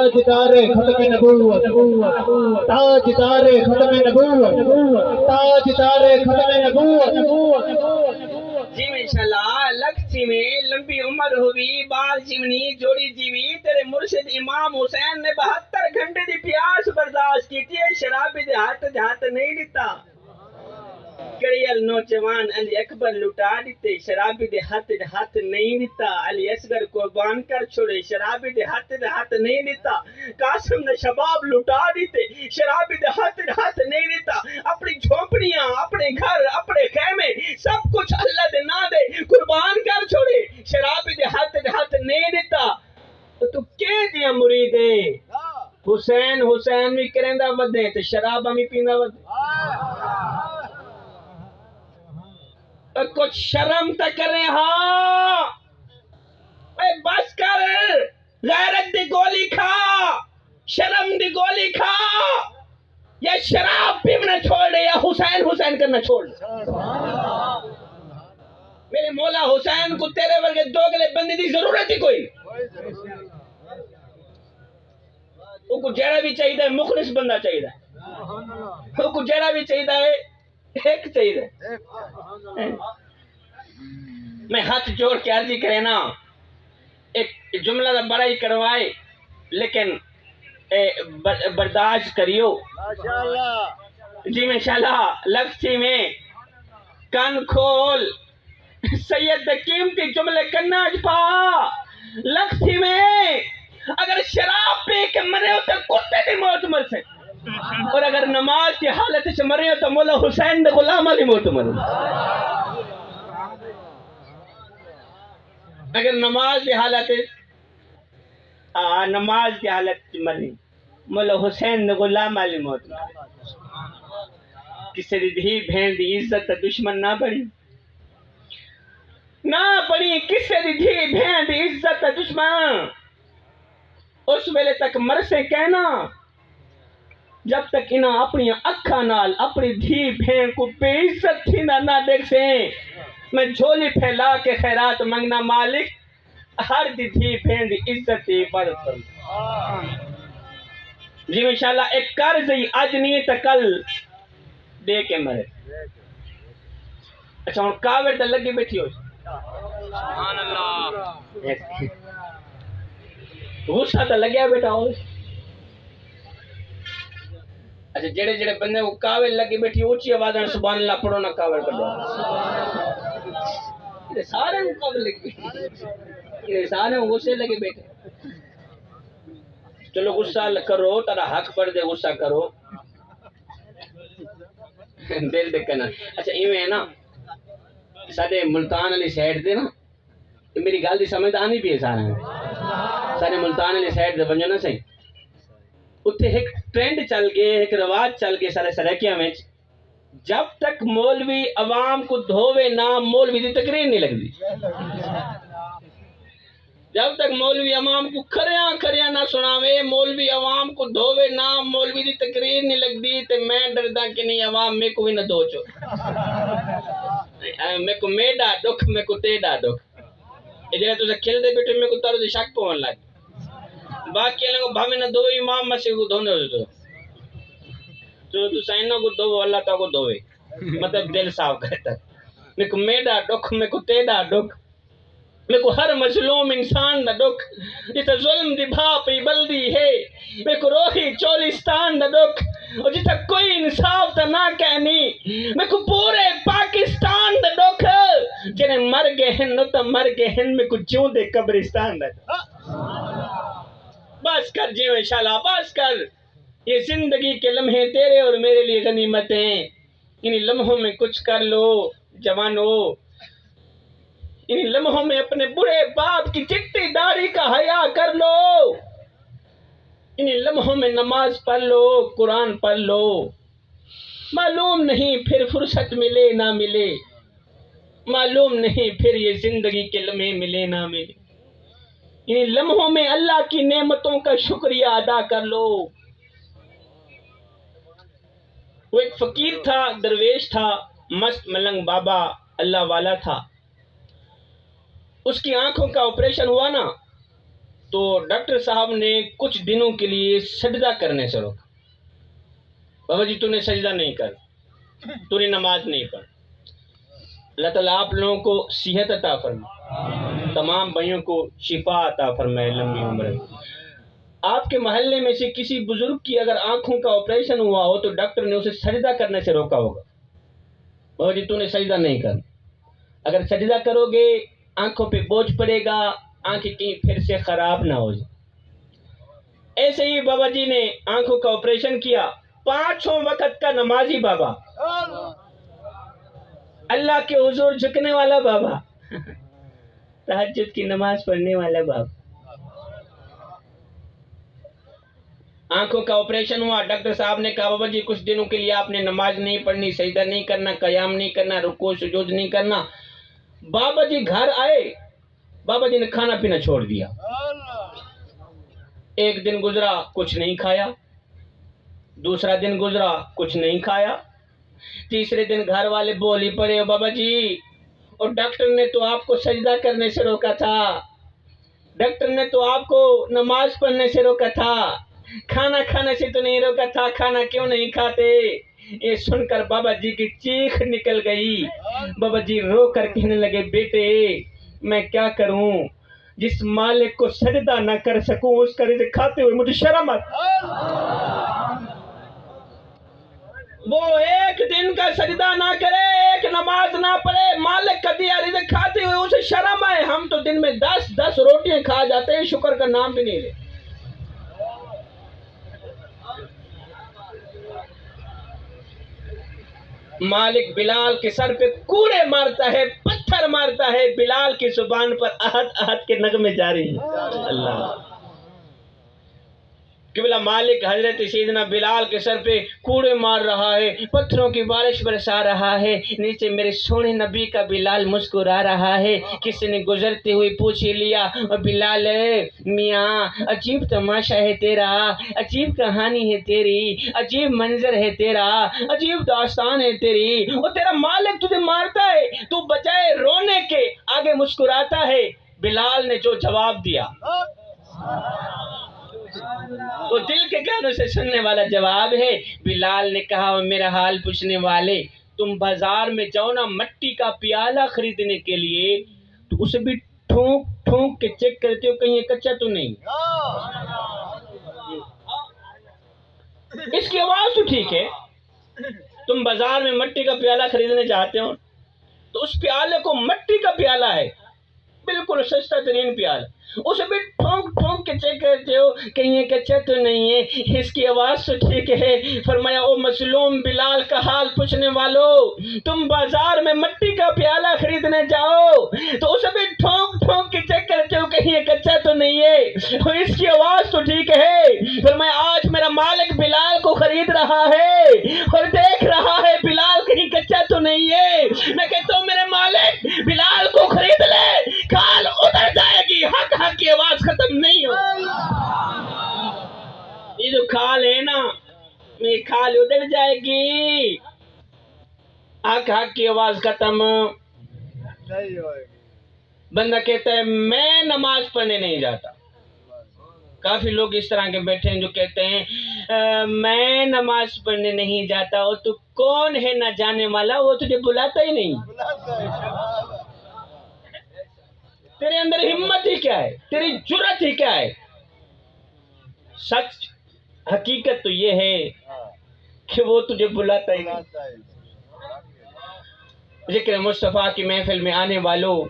تاجدار ختم نبوت، تاجدار ختم نبوت، تاجدار ختم نبوت. جی میں انشاءاللہ لکھ سی میں لمبی عمر ہوئی بال جیونی جوڑی جیوی تیرے مرشد امام حسین نے 72 گھنٹے دی پیاس برداشت کی تھی شراب دے ہاتھ نہیں دیتا کڑیل نوجوان علی اکبر لٹا دیتے شرابی دے ہاتھ نہیں دیتا علی اصغر قربان کر چھوڑے شرابی دے ہاتھ نہیں دیتا قاسم نے شباب لٹا دیتے شرابی دے ہاتھ نہیں دیتا اپنی جھونپڑیاں اپنے گھر اپنے خیمے سب کچھ اللہ دے نا دے قربان کر چھوڑے شرابی دے ہاتھ نہیں دیتا تو کہہ دیا مرید ہے حسین بھی کرندہ ودے تو شراب ہمیں پیندہ ودے کچھ شرم تا کرے ہاں اے بس کر غیرت دی گولی کھا شرم دی گولی کھا یا شراب پینا چھوڑ دے یا حسین کرنا چھوڑ دے میرے مولا حسین کو تیرے ورگے دوگلے بندے دی ضرورت ہی کوئی وہ کو جیڑا بھی چاہیے مخلص بندہ چاہیے وہ کو جیڑا بھی چاہیے ایک چاہیے میں ہاتھ جوڑ کے عرضی کرے نا ایک جملہ دا بڑا ہی کروائے لیکن برداشت کریو جی میں انشاءاللہ لفظی میں کان کھول سید قیمتی جملے کناج پا لفظی میں اگر شراب پی کے مرے ہو تو کتے دی موت مر سے اور اگر نماز کی حالت سے مرے ہو تو مولا حسین دے غلامہ دی موت مر اگر نماز کی حالت مرے مولا حسین دے غلامہ دی موت مر کسی دی دھی بہن دی عزت دشمن نہ بڑی کسی دی دھی بہن دی عزت دشمن اس ویلے تک مرسے کہنا جب تک انہاں اپنی اکھا نال اپنی دھی بہن کو بے عزت تھی نہ دیکھ سے میں جھولی پھیلا کے خیرات منگنا مالک ہر دی دھی بہن دی عزت دی عبادت کروں جی انشاءاللہ ایک قرض ہی اج نہیں تا کل دے کے مرے اچھا ہوں کاوڑ تا لگی بیٹھی ہو سبحان اللہ غصہ تا لگیا بیٹا ہو اچھا جڑے بندے کو کاوڑ لگی بیٹھی اونچی آواز میں سبحان اللہ پڑھو نہ کاوڑ کر دو یہ سارے مقابلے لگے یہ سارے غصے لگے بیٹھے چلو غصہ کرو ترا حق پر دے غصہ کرو دل دیکھنا اچھا ایویں ہے نا سارے ملتان علی سائڈ دے نا میری گل دی سمجھ آنی پی ہے سارے ملتان علی سائڈ دے ونجو نا صحیح اتھے ایک ٹرینڈ چل گئے ایک رواج چل گئے سارے سریکیاں میں جب تک مولوی عوام کو دھووے نہ مولوی دی تقریر نہیں لگ دی جب تک مولوی عوام کو کھریاں نہ سناوے مولوی عوام کو دھووے نہ مولوی دی تقریر نہیں لگ دی تے میں ڈردا کہ نہیں عوام میں کو بھی نہ دھو چو میں کو میڈا دکھ میں کو تیڈا دکھ یہ جنہیں تو سے کھل دے بیٹھے میں کو تارو دے شک پہن لگ باقی اللہ کو بھاوے نہ دو امام مسیح کو دھونے ہو تو سائنہ کو دو اللہ تا کو دوے مطلب دل صاف کرتا میں کو میڈا دکھ میں کو تیڈا دکھ میں کو ہر مظلوم انسان دا دکھ جتا ظلم دی بھاپی بلدی ہے میں کو روحی چولستان دا دکھ اور جتا کوئی انصاف تا نہ کہنی میں کو پورے پاکستان دا دکھ جنہیں مر گئے ہیں نو تا مر گئے ہیں میں کو جوں دے قبرستان دا بس کر جیو انشاءاللہ بس کر یہ زندگی کے لمحے تیرے اور میرے لیے غنیمت ہیں انہی لمحوں میں کچھ کر لو جوانو انہی لمحوں میں اپنے بڑے باپ کی چٹی داڑھی کا حیا کر لو انہی لمحوں میں نماز پڑھ لو قرآن پڑھ لو معلوم نہیں پھر فرصت ملے نہ ملے معلوم نہیں پھر یہ زندگی کے لمحے ملے نہ ملے انہی لمحوں میں اللہ کی نعمتوں کا شکریہ ادا کر لو وہ ایک فقیر تھا درویش تھا مست ملنگ بابا اللہ والا تھا اس کی آنکھوں کا آپریشن ہوا نا تو ڈاکٹر صاحب نے کچھ دنوں کے لیے سجدہ کرنے سے روکا. بابا جی تو نے سجدہ نہیں کر، تو نے نماز نہیں پڑھ. اللہ تعالیٰ آپ لوگوں کو صحت عطا فرمائے، تمام بھائیوں کو شفا عطا فرمائے، لمبی عمر. آپ کے محلے میں سے کسی بزرگ کی اگر آنکھوں کا آپریشن ہوا ہو تو ڈاکٹر نے اسے سجدہ کرنے سے روکا ہوگا. بابا جی تو نے سجدہ نہیں کرنا، اگر سجدہ کرو گے آنکھوں پہ بوجھ پڑے گا، آنکھیں کہیں پھر سے خراب نہ ہو جائے. ایسے ہی بابا جی نے آنکھوں کا آپریشن کیا. 5 وقت کا نمازی بابا، اللہ کے حضور جھکنے والا بابا، تہجد کی نماز پڑھنے والا بابا. آنکھوں کا آپریشن ہوا، ڈاکٹر صاحب نے کہا بابا جی کچھ دنوں کے لیے آپ نے نماز نہیں پڑھنی، سجدہ نہیں کرنا، قیام نہیں کرنا، رکوع سجود نہیں کرنا. بابا جی گھر آئے، بابا جی نے کھانا پینا چھوڑ دیا. ایک دن گزرا کچھ نہیں کھایا، دوسرا دن گزرا کچھ نہیں کھایا، تیسرے دن گھر والے بول ہی پڑے بابا جی اور ڈاکٹر نے تو آپ کو سجدہ کرنے سے روکا تھا، ڈاکٹر نے تو آپ کو نماز پڑھنے سے روکا تھا، کھانا کھانے سے تو نہیں روکا تھا، کھانا کیوں نہیں کھاتے؟ یہ سن کر بابا جی کی چیخ نکل گئی. بابا جی رو کر کہنے لگے بیٹے میں کیا کروں، جس مالک کو سجدہ نہ کر سکوں اس کا رزق کھاتے ہوئے مجھے شرم آتی. وہ ایک دن کا سجدہ نہ کرے، ایک نماز نہ پڑھے، مالک کا دیا رزق کھاتے ہوئے اسے شرم آئے. ہم تو دن میں 10 روٹیاں کھا جاتے ہیں، شکر کا نام بھی نہیں لے. مالک بلال کے سر پہ کوڑے مارتا ہے، پتھر مارتا ہے، بلال کی زبان پر احد احد کے نغمے جاری ہیں. اللہ قبلہ مالک حضرت سیدنا بلال کے سر پہ کوڑے مار رہا ہے، پتھروں کی بارش برسا رہا ہے، نیچے میرے سونے نبی کا بلال مسکرا رہا ہے. کسی نے گزرتے ہوئے پوچھ لیا بلال میاں عجیب تماشا ہے تیرا، عجیب کہانی ہے تیری، عجیب منظر ہے تیرا، عجیب داستان ہے تیری، اور تیرا مالک تجھے مارتا ہے، تو بجائے رونے کے آگے مسکراتا ہے. بلال نے جو جواب دیا وہ دل کے کانوں سے سننے والا جواب ہے. بلال نے کہا میرا حال پوچھنے والے، تم بازار میں جاؤ نا مٹی کا پیالہ خریدنے کے لیے تو اسے بھی ٹھونک ٹھونک کے چیک کرتے ہو کہیں یہ کچا تو نہیں. اس کی آواز تو ٹھیک ہے، تم بازار میں مٹی کا پیالہ خریدنے جاتے ہو تو اس پیالے کو مٹی کا پیالہ ہے، بالکل سستا ترین پیالہ، اسے بھی ٹھونک ٹھونک کے چیک کرتے ہو کہیں یہ کچا تو نہیں ہے. اس کی آواز تو ٹھیک ہے. فرمایا او مظلوم بلال کا حال پوچھنے والو، تم بازار میں مٹی کا پیالہ خریدنے جاؤ تو اسے بھی ٹھونک ٹھونک کے چیک کرتے ہو کہیں یہ کچا تو نہیں ہے، اور اس کی آواز تو ٹھیک ہے. فرمایا آج میرا مالک بلال کو خرید رہا ہے اور دیکھ رہا ہے بلال کہیں کچا تو نہیں ہے. میں کہتا ہوں میرے مالک بلال کو خرید لے، کھال اتر جائے گی، حق حق کی آواز ختم نہیں ہو. یہ جو کھال ہے نا یہ کھال اتر جائے گی، حق حق کی آواز ختم. بندہ کہتا ہے میں نماز پڑھنے نہیں جاتا. کافی لوگ اس طرح کے بیٹھے ہیں جو کہتے ہیں میں نماز پڑھنے نہیں جاتا، اور تو کون ہے نہ جانے والا، وہ تجھے بلاتا ہی نہیں. تیرے اندر ہمت ہی کیا ہے، تیری جرت ہی کیا ہے؟ سچ حقیقت تو یہ ہے کہ وہ تجھے بلاتا ہی نہیں. ذکر مصطفیٰ کی محفل میں آنے والوں،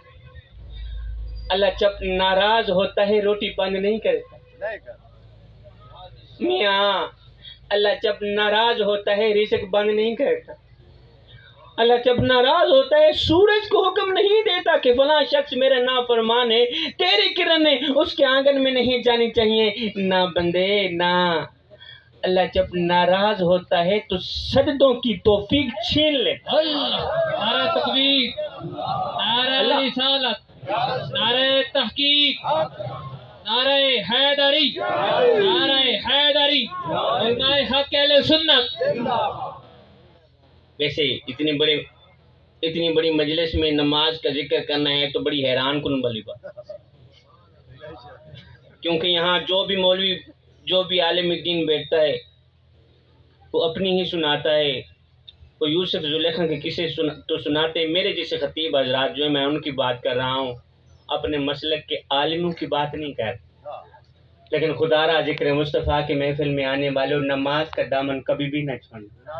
اللہ جب ناراض ہوتا ہے روٹی بند نہیں کرتا. میاں اللہ جب ناراض ہوتا ہے رزق بند نہیں کرتا. اللہ جب ناراض ہوتا ہے سورج کو حکم نہیں دیتا کہ فلاں شخص میرا نافرمان ہے، تیری کرنیں اس کے آنگن میں نہیں جانی چاہیے. نہ بندے نہ، اللہ جب ناراض ہوتا ہے تو سجدوں کی توفیق چھین لے. نعرہ تکبیر، نعرہ رسالت، نعرہ تحقیق، نعرہ حیدری، نعرہ حیدری، علماء حق اہل سنت. ویسے اتنی بڑی مجلس میں نماز کا ذکر کرنا ہے تو بڑی حیران کن والی بات. کیونکہ یہاں جو بھی مولوی جو بھی عالم دین بیٹھتا ہے وہ اپنی ہی سناتا ہے. وہ یوسف زلیخا کے قصے تو سناتے ہیں. میرے جیسے خطیب حضرات جو ہے میں ان کی بات کر رہا ہوں، اپنے مسلک کے عالموں کی بات نہیں کر. لیکن خدا را ذکر مصطفیٰ کی محفل میں آنے والوں نماز کا دامن کبھی بھی نہ چھوڑنا.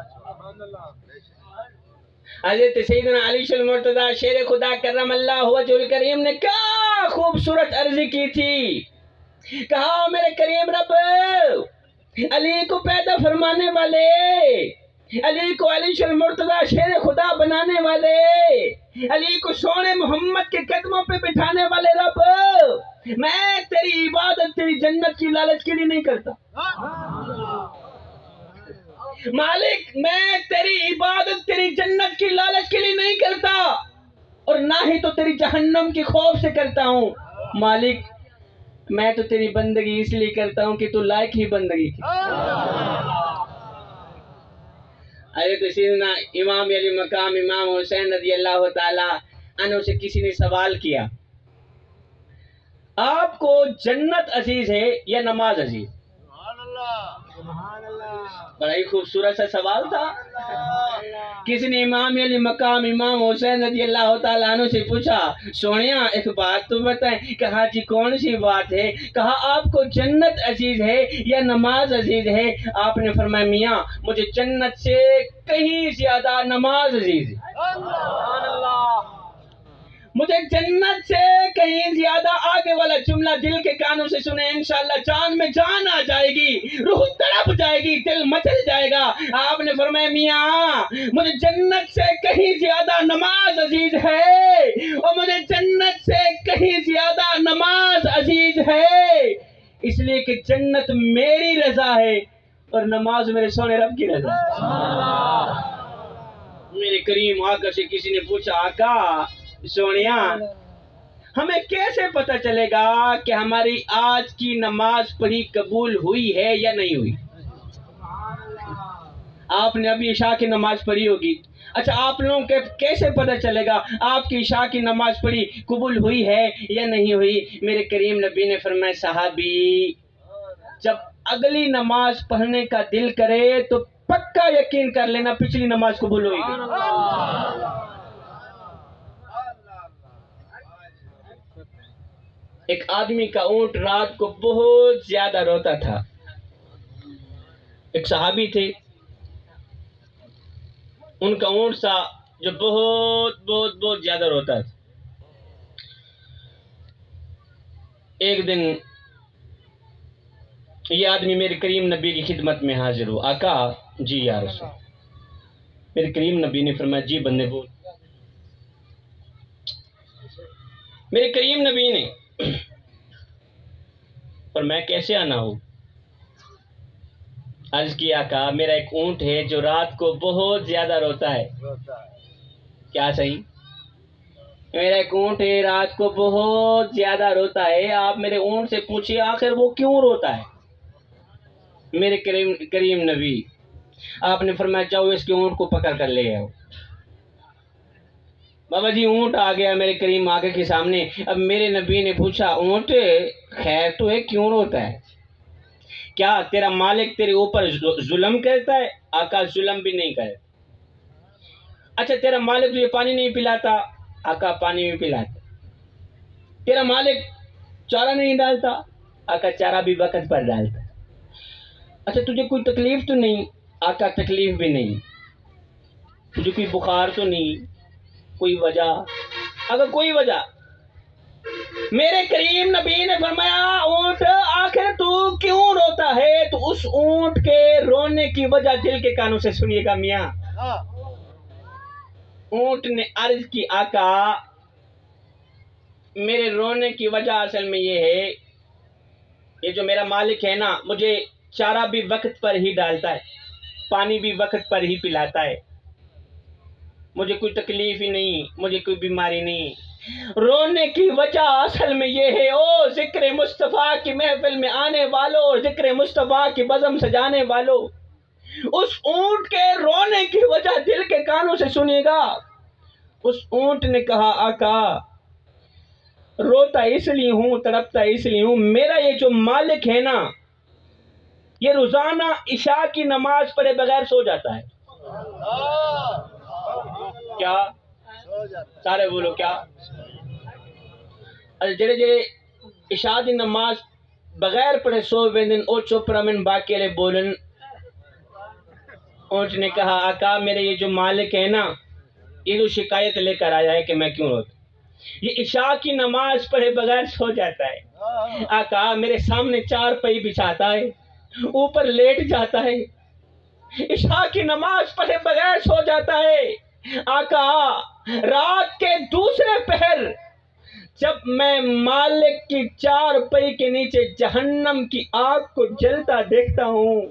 حضرت سیدنا علی شل مرتضیٰ شیر خدا کرم اللہ وجہ الکریم نے کیا خوبصورت عرضی کی تھی. کہا میرے کریم رب، علی کو پیدا فرمانے والے، علی کو علی شل مرتضیٰ شیر خدا بنانے والے، علی کو سونے محمد کے قدموں پہ بٹھانے والے رب، میں تیری عبادت تیری جنت کی لالچ کے لیے نہیں کرتا. مالک میں تیری عبادت تیری جنت کی لالچ کے لیے نہیں کرتا، اور نہ ہی تو تیری جہنم کی خوف سے کرتا ہوں. مالک میں تو تیری بندگی اس لیے کرتا ہوں کہ تو لائق ہی بندگی کی. حضرت سیدنا امام علی مقام امام حسین رضی اللہ تعالی عنہ سے کسی نے سوال کیا، آپ کو جنت عزیز ہے یا نماز عزیز؟ بڑا ہی خوبصورت سا سوال تھا. کسی نے امام علی مقام امام حسین رضی اللہ تعالیٰ عنہ سے پوچھا، سونیا ایک بات تو بتائیں. کہا جی کون سی بات ہے؟ کہا آپ کو جنت عزیز ہے یا نماز عزیز ہے؟ آپ نے فرمایا میاں مجھے جنت سے کہیں زیادہ نماز عزیز ہے. مجھے جنت سے کہیں زیادہ. آگے والا جملہ دل کے کانوں سے سنیں، انشاءاللہ جان میں جان آ جائے گی، روح تڑپ جائے گی، دل مچل جائے گا. آپ نے فرمایا میاں مجھے جنت سے کہیں زیادہ نماز عزیز ہے، اور مجھے جنت سے کہیں زیادہ نماز عزیز ہے، اس لیے کہ جنت میری رضا ہے اور نماز میرے سونے رب کی رضا ہے. میرے کریم آقا سے کسی نے پوچھا، آقا سونیا ہمیں کیسے پتہ چلے گا کہ ہماری آج کی نماز پڑھی قبول ہوئی ہے یا نہیں ہوئی؟ آپ نے ابھی عشاء کی نماز پڑھی ہوگی. اچھا آپ لوگوں کے کیسے پتہ چلے گا آپ کی عشاء کی نماز پڑھی قبول ہوئی ہے یا نہیں ہوئی؟ میرے کریم نبی نے فرمایا، صحابی جب اگلی نماز پڑھنے کا دل کرے تو پکا یقین کر لینا پچھلی نماز قبول ہوئی گی. ایک آدمی کا اونٹ رات کو بہت زیادہ روتا تھا. ایک صحابی تھے، ان کا اونٹ سا جو بہت بہت بہت زیادہ روتا تھا. ایک دن یہ آدمی میرے کریم نبی کی خدمت میں حاضر ہو. آقا جی یا رسول. میرے کریم نبی نے فرمایا جی بندے بول. میرے کریم نبی نے پر میں کیسے آنا ہوں؟ عرض کیا آقا میرا ایک اونٹ ہے جو رات کو بہت زیادہ روتا ہے. کیا صحیح؟ میرا ایک اونٹ ہے رات کو بہت زیادہ روتا ہے. آپ میرے اونٹ سے پوچھئے آخر وہ کیوں روتا ہے؟ میرے کریم نبی آپ نے فرمایا جاؤ اس کے اونٹ کو پکڑ کر لے آؤ. بابا جی اونٹ آ گیا میرے کریم آقا کے سامنے. اب میرے نبی نے پوچھا اونٹ خیر تو ہے کیوں روتا ہے؟ کیا تیرا مالک تیرے اوپر ظلم کرتا ہے؟ آقا ظلم بھی نہیں کرے. اچھا تیرا مالک تجھے پانی نہیں پلاتا؟ آقا پانی بھی پلاتا. تیرا مالک چارہ نہیں ڈالتا؟ آقا چارہ بھی وقت پر ڈالتا. اچھا تجھے کوئی تکلیف تو نہیں؟ آقا تکلیف بھی نہیں. تجھے کوئی بخار تو نہیں؟ کوئی وجہ؟ اگر کوئی وجہ. میرے کریم نبی نے فرمایا اونٹ آخر تو کیوں روتا ہے؟ تو اس اونٹ کے رونے کی وجہ دل کے کانوں سے سنیے گا میاں. اونٹ نے عرض کی آقا میرے رونے کی وجہ اصل میں یہ ہے، یہ جو میرا مالک ہے نا مجھے چارہ بھی وقت پر ہی ڈالتا ہے، پانی بھی وقت پر ہی پلاتا ہے، مجھے کوئی تکلیف ہی نہیں، مجھے کوئی بیماری نہیں. رونے کی وجہ اصل میں یہ ہے او ذکر مصطفیٰ کی محفل میں آنے والوں اور ذکر مصطفیٰ کی بزم سجانے والوں، اس اونٹ کے رونے کی وجہ دل کے کانوں سے سنیے گا. اس اونٹ نے کہا آقا روتا اس لیے ہوں، تڑپتا اس لیے ہوں، میرا یہ جو مالک ہے نا، یہ روزانہ عشاء کی نماز پڑھے بغیر سو جاتا ہے۔ کیا سارے بولو کیا؟ جڑے جڑے عشاء دی نماز بغیر پڑھے سو ویندن او چپ رمن باقی والے بولن۔ اونٹ نے کہا آقا میرے یہ جو مالک ہے نا، یہ تو شکایت لے کر آیا ہے کہ میں کیوں روتا، یہ عشاء کی نماز پڑھے بغیر سو جاتا ہے۔ آقا میرے سامنے چار پئی بچھاتا ہے، اوپر لیٹ جاتا ہے، عشاء کی نماز پڑھے بغیر سو جاتا ہے۔ آقا رات کے دوسرے پہر جب میں مالک کی چار پئی کے نیچے جہنم کی آگ کو جلتا دیکھتا ہوں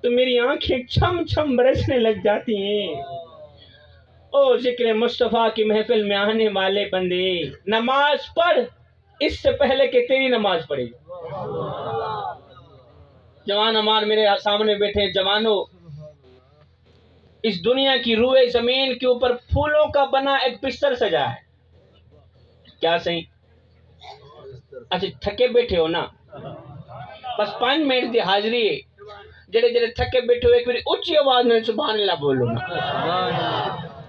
تو میری آنکھیں چھم چھم برسنے لگ جاتی ہیں۔ او ذکر مصطفیٰ کی محفل میں آنے والے بندے، نماز پڑھ اس سے پہلے کہ تیری نماز پڑھے۔ جوان ہمار میرے سامنے بیٹھے، جوانوں اس دنیا کی روئے زمین کے اوپر پھولوں کا بنا ایک بستر سجا ہے، کیا صحیح؟ اچھا تھکے بیٹھے ہو نا، بس 5 منٹ دی حاضری ہے، جڑے جڑے تھکے بیٹھے ہو ایک باری اونچی آواز میں سبحان اللہ بولو نا۔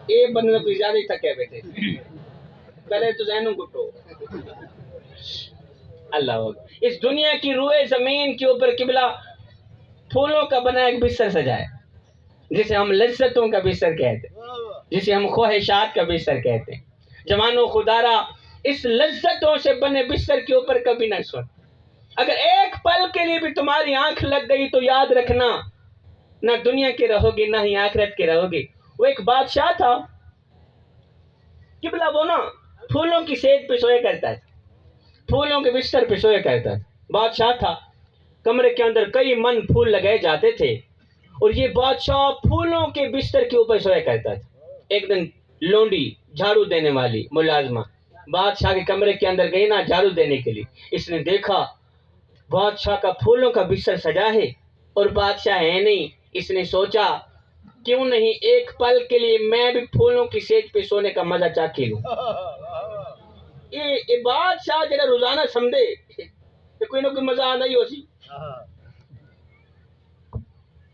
اے بندے کوئی زیادہ ہی تھکے بیٹھے، پہلے تو ذہنوں گٹو اللہ اکبر۔ اس دنیا کی روئے زمین کے اوپر قبلہ پھولوں کا بنا ایک بستر سجا ہے، جسے ہم لذتوں کا بستر کہتے ہیں، جسے ہم خواہشات کا بستر کہتے ہیں۔ جوانوں خدارا اس لذتوں سے بنے بستر کے اوپر کبھی نہ سو۔ اگر ایک پل کے لیے بھی تمہاری آنکھ لگ گئی تو یاد رکھنا نہ دنیا کے رہو گے نہ ہی آخرت کے رہو گے۔ وہ ایک بادشاہ تھا، قبلہ وہ نا پھولوں کی سیج پہ سویا کرتا تھا، پھولوں کے بستر پہ سویا کرتا تھا۔ بادشاہ تھا، کمرے کے اندر کئی من پھول لگائے جاتے تھے اور یہ بادشاہ پھولوں کے بستر کے اوپر سویا کرتا تھا۔ ایک دن لونڈی جھاڑو دینے والی ملازمہ بادشاہ کے کمرے کے اندر گئی نا جھاڑو دینے کے لیے، اس نے دیکھا بادشاہ کا پھولوں کا بستر سجا ہے اور بادشاہ ہے نہیں۔ اس نے سوچا کیوں نہیں ایک پل کے لیے میں بھی پھولوں کی سیج پہ سونے کا مزہ چاکھی لوں۔ یہ بادشاہ جڑا روزانہ سمجھے کوئی نہ کوئی مزہ آنا ہی ہو سی،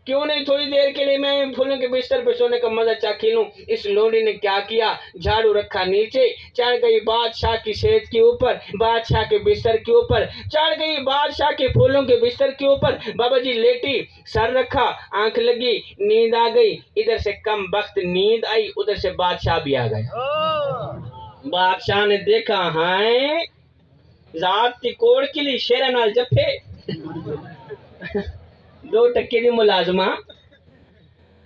کیوں نہیں تھوڑی دیر کے لیے میں پھولوں کے بستر پہ سونے کا مزہ چاکھی لوں۔ اس لونڈی نے کیا کیا، جھاڑو رکھا نیچے، چڑھ گئی بادشاہ کی سیج کے اوپر، بادشاہ کے بستر کے اوپر، چڑھ گئی بادشاہ کے پھولوں کے بستر کے اوپر۔ بابا جی لیٹی، سر رکھا، آنکھ لگی، نیند آ گئی، ادھر سے کم بخت نیند آئی، ادھر سے بادشاہ بھی آ گیا۔ بادشاہ نے دیکھا ہائیں ذات تی کوڑ کے لیے شیرہ نال جفے 2 ٹکے دی ملازمہ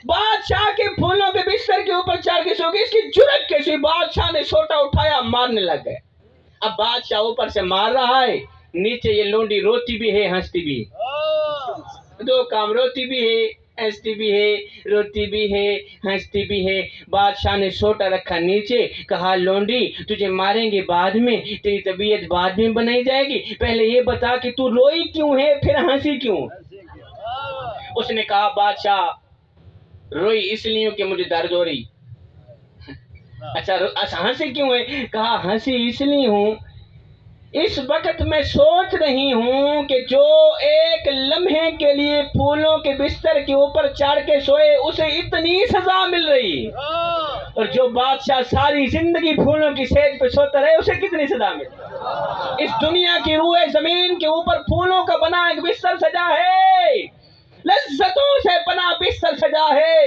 بادشاہ کے پھولوں کے بستر کے اوپر چڑھ کے سو گئی۔ اس کی جرت کیسی، بادشاہ نے سوٹا اٹھایا مارنے لگ گئے۔ اب بادشاہ اوپر سے مار رہا ہے، نیچے یہ لونڈی روتی بھی ہے ہنستی بھی ہے، 2 کام، روتی بھی ہے ہنستی بھی ہے، روتی بھی ہے ہنستی بھی ہے۔ بادشاہ نے سوٹا رکھا نیچے، کہا لونڈی تجھے ماریں گے بعد میں، تیری طبیعت بعد میں بنائی جائے گی، پہلے یہ بتا کہ تو روئی کیوں ہے پھر ہنسی کیوں۔ اس نے کہا بادشاہ روئی اس لیے کہ مجھے درد ہو رہی۔ اچھا ہنسی کیوں ہے؟ کہا ہنسی اس لیے ہوں اس وقت میں سوچ رہی ہوں کہ جو ایک لمحے کے لیے پھولوں کے بستر کے اوپر چڑھ کے سوئے اسے اتنی سزا مل رہی، اور جو بادشاہ ساری زندگی پھولوں کی سیج پہ سوتا رہے اسے کتنی سزا ملی۔ اس دنیا کی روئے زمین کے اوپر پھولوں کا بنا ایک بستر سجا ہے، لذتوں سے بنا بستر سجا ہے۔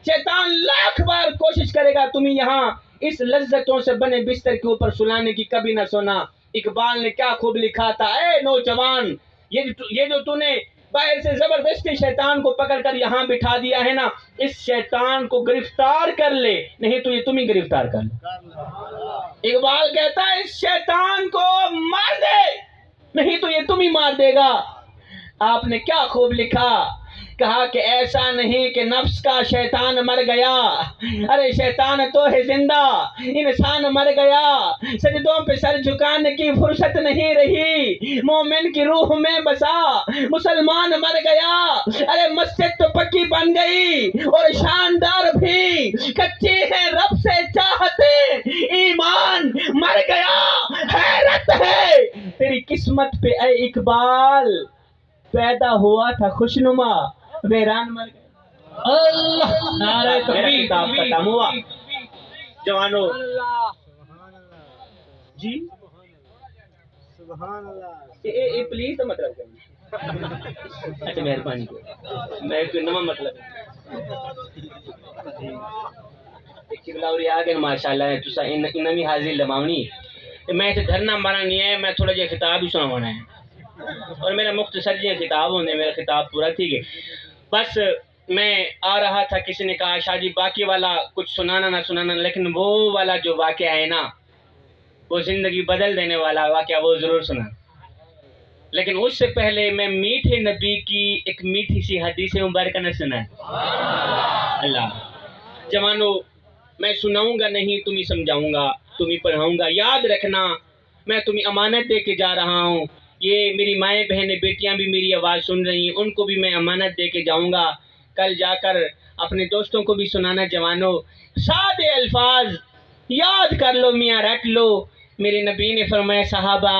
شیطان لاکھ بار کوشش کرے گا تمہیں یہاں اس لذتوں سے بنے بستر کے اوپر سلانے کی، کبھی نہ سونا۔ اقبال نے کیا خوب لکھا تھا، اے نوجوان یہ جو تو نے باہر سے زبردستی شیطان کو پکڑ کر یہاں بٹھا دیا ہے نا، اس شیطان کو گرفتار کر لے، نہیں تو یہ تم ہی گرفتار کر لے۔ اقبال کہتا ہے اس شیطان کو مار دے، نہیں تو یہ تم ہی مار دے گا۔ آپ نے کیا خوب لکھا، کہا کہ ایسا نہیں کہ نفس کا شیطان مر گیا، ارے شیطان تو ہے زندہ، انسان مر گیا، سجدوں پہ سر جھکانے کی فرصت نہیں رہی، مومن کی روح میں بسا، مسلمان مر گیا، ارے مسجد تو پکی بن گئی اور شاندار بھی، کچی ہے رب سے چاہتے، ایمان مر گیا، حیرت ہے تیری قسمت پہ اے اقبال، پیدا ہوا تھا خوشنما، ویران مر گیا۔ اللہ، نعرہ میرا تکبیر، کتاب ختم ہوا جوانو جی اے پلیز تو مطلب کریں، اچھا مہربانی میں کوئی نواں مطلب آگے ماشاء اللہ تسا انمی حاضر لماونی میں تے دھرنا مارا نہیں ہے، میں تھوڑا جہا خطاب ہی سناوانا ہے اور میرا مختصر جہاں خطاب ہونے، میرا خطاب پورا تھی گئے، بس میں آ رہا تھا، کسی نے کہا شاہ جی باقی والا کچھ سنانا نہ سنانا، لیکن وہ والا جو واقعہ ہے نا، وہ زندگی بدل دینے والا واقعہ، وہ ضرور سنا۔ لیکن اس سے پہلے میں میٹھے نبی کی ایک میٹھی سی حدیث مبارکہ نہ سنا ہے۔ اللہ جوانو، میں سناؤں گا نہیں، تمہیں سمجھاؤں گا، تمہیں پڑھاؤں گا، یاد رکھنا میں تمہیں امانت دے کے جا رہا ہوں، یہ میری مائیں بہنیں بیٹیاں بھی میری آواز سن رہی ہیں، ان کو بھی میں امانت دے کے جاؤں گا، کل جا کر اپنے دوستوں کو بھی سنانا۔ جوانو سادے الفاظ یاد کر لو، میاں رٹ لو۔ میرے نبی نے فرمایا صحابہ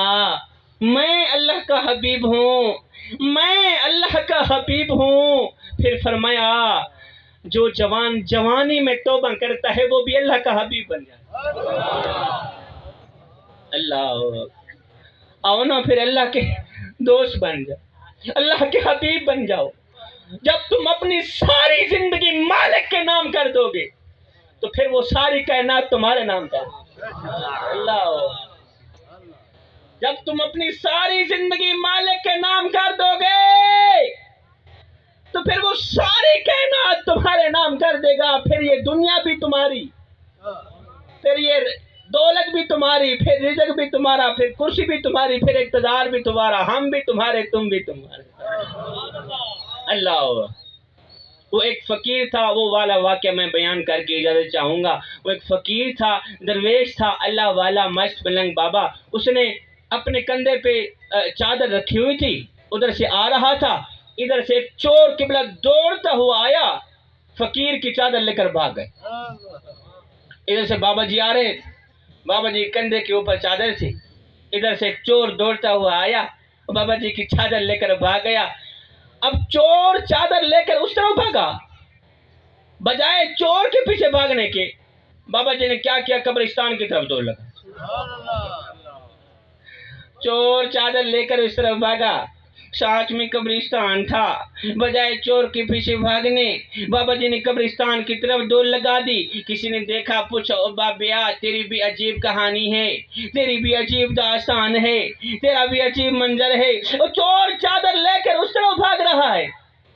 میں اللہ کا حبیب ہوں، میں اللہ کا حبیب ہوں، پھر فرمایا جو جوان جوانی میں توبہ کرتا ہے وہ بھی اللہ کا حبیب بن جاتا۔ اللہ آؤ نا پھر اللہ کے دوست بن جاؤ، اللہ کے حبیب بن جاؤ۔ جب تم اپنی ساری زندگی مالک کے نام کر دو گے تو پھر وہ ساری کائنات تمہارے نام کر دے۔ اللہ جب تم اپنی ساری زندگی مالک کے نام کر دو گے تو پھر وہ ساری کائنات تمہارے نام کر دے گا، پھر یہ دنیا بھی تمہاری، پھر یہ دولت بھی تمہاری، پھر رزق بھی تمہارا، پھر کرسی بھی تمہاری، پھر اقتدار بھی تمہارا، ہم بھی تمہارے، تم بھی تمہارے۔ اللہ وہ ایک فقیر تھا، وہ والا واقعہ میں بیان کر کے اجازت چاہوں گا۔ وہ ایک فقیر تھا، درویش تھا، اللہ والا مست ملنگ بابا، اس نے اپنے کندھے پہ چادر رکھی ہوئی تھی، ادھر سے آ رہا تھا، ادھر سے ایک چور قبلہ دوڑتا ہوا آیا، فقیر کی چادر لے کر بھاگ گئے۔ ادھر سے بابا جی آ رہے، بابا جی کندھے کے اوپر چادر تھی، ادھر سے ایک چور دوڑتا ہوا آیا، بابا جی کی چادر لے کر بھاگ گیا۔ اب چور چادر لے کر اس طرف بھاگا، بجائے چور کے پیچھے بھاگنے کے بابا جی نے کیا کیا، قبرستان کی طرف دوڑ لگا۔ چور چادر لے کر اس طرف بھاگا، ساتھ میں قبرستان تھا، بجائے چور کے پیچھے بھاگنے بابا جی نے قبرستان کی طرف دوڑ لگا دی۔ کسی نے دیکھا، پوچھا او بابیا تیری بھی عجیب کہانی ہے، تیری بھی عجیب داستان ہے، تیرا بھی عجیب منظر ہے، اور چور چادر لے کر اس طرف بھاگ رہا ہے،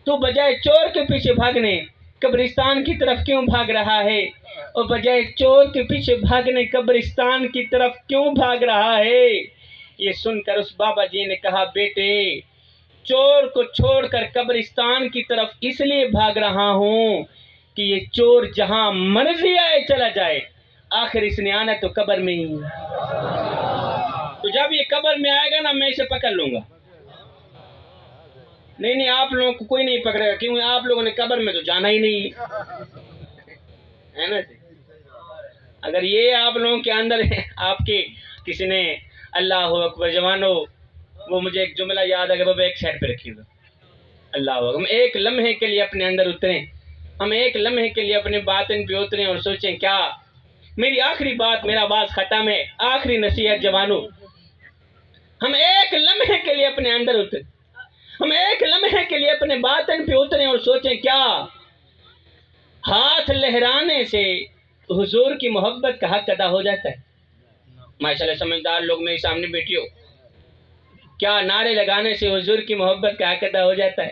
تو بجائے چور کے پیچھے بھاگنے قبرستان کی طرف کیوں بھاگ رہا ہے، اور بجائے چور کے پیچھے بھاگنے قبرستان کی طرف کیوں بھاگ رہا ہے؟ یہ سن کر اس بابا جی نے کہا بیٹے چور کو چھوڑ کر قبرستان کی طرف اس لیے بھاگ رہا ہوں کہ یہ چور جہاں مرضی آئے چلا جائے، آخر اس نے آنا تو قبر میں ہی، تو جب یہ قبر میں آئے گا نا میں اسے پکڑ لوں گا۔ نہیں آپ لوگوں کو کوئی نہیں پکڑے گا، کیونکہ آپ لوگوں نے قبر میں تو جانا ہی نہیں ہے نا۔ اگر یہ آپ لوگوں کے اندر ہے، آپ کے کسی نے اللہ اکبر جوانو، وہ مجھے ایک جملہ یاد ہے کہ بابا ایک سائڈ پہ رکھیے گا، اللہ اکبر، ہم ایک لمحے کے لیے اپنے اندر اتریں، ہم ایک لمحے کے لیے اپنے باطن پہ اتریں اور سوچیں کیا میری آخری بات، میرا باز ختم ہے، آخری نصیحت جوانو، ہم ایک لمحے کے لیے اپنے اندر اتریں، ہم ایک لمحے کے لیے اپنے باطن پہ اتریں اور سوچیں کیا ہاتھ لہرانے سے حضور کی محبت کا حق ادا ہو جاتا ہے؟ ماشاءاللہ سمجھدار لوگ میرے سامنے بیٹھی ہو، کیا نعرے لگانے سے حضور کی محبت کا حق ادا ہو جاتا ہے؟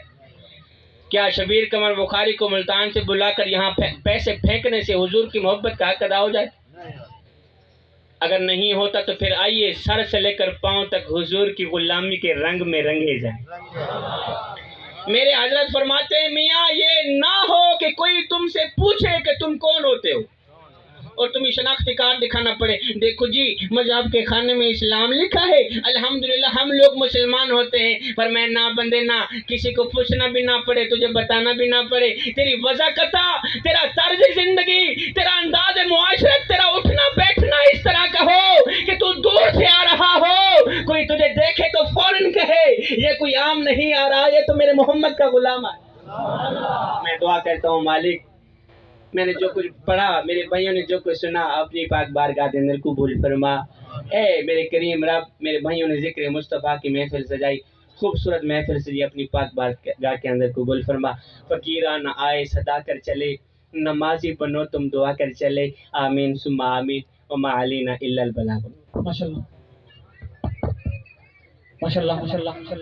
کیا شبیر قمر بخاری کو ملتان سے بلا کر یہاں پیسے پھینکنے سے حضور کی محبت کا حق ادا ہو جاتا ہے؟ اگر نہیں ہوتا تو پھر آئیے سر سے لے کر پاؤں تک حضور کی غلامی کے رنگ میں رنگے جائیں۔ میرے حضرت فرماتے ہیں میاں یہ نہ ہو کہ کوئی تم سے پوچھے کہ تم کون ہوتے ہو اور تمہیں شناختی کارڈ دکھانا پڑے، دیکھو جی مذہب کے خانے میں اسلام لکھا ہے، الحمدللہ ہم لوگ مسلمان ہوتے ہیں، پر میں نہ بندے نہ کسی کو پوچھنا بھی نہ پڑے، تجھے بتانا بھی نہ پڑے، تیری وضاحت، تیرا طرز زندگی، تیرا انداز معاشرت، تیرا اٹھنا بیٹھنا اس طرح کا ہو کہ تو دور سے آ رہا ہو، کوئی تجھے دیکھے تو فوراً کہے یہ کوئی عام نہیں آ رہا، یہ تو میرے محمد کا غلام ہے۔ میں دعا کرتا ہوں مالک، میں نے جو کچھ پڑھا، میرے بھائیوں نے جو کچھ سنا، اپنی پاک بارگاہ کے اندر قبول فرما۔ اے میرے کریم رب، میرے بھائیوں نے ذکر مصطفیٰ کی محفل سجائی، خوبصورت محفل سے اپنی پاک بارگاہ کے اندر قبول فرما۔ فقیران آئے صدا کر چلے، نمازی بنو تم دعا کر چلے، آمین ثم آمین، وما علینا الا البلاغ۔ ماشاءاللہ ماشاءاللہ ماشاءاللہ۔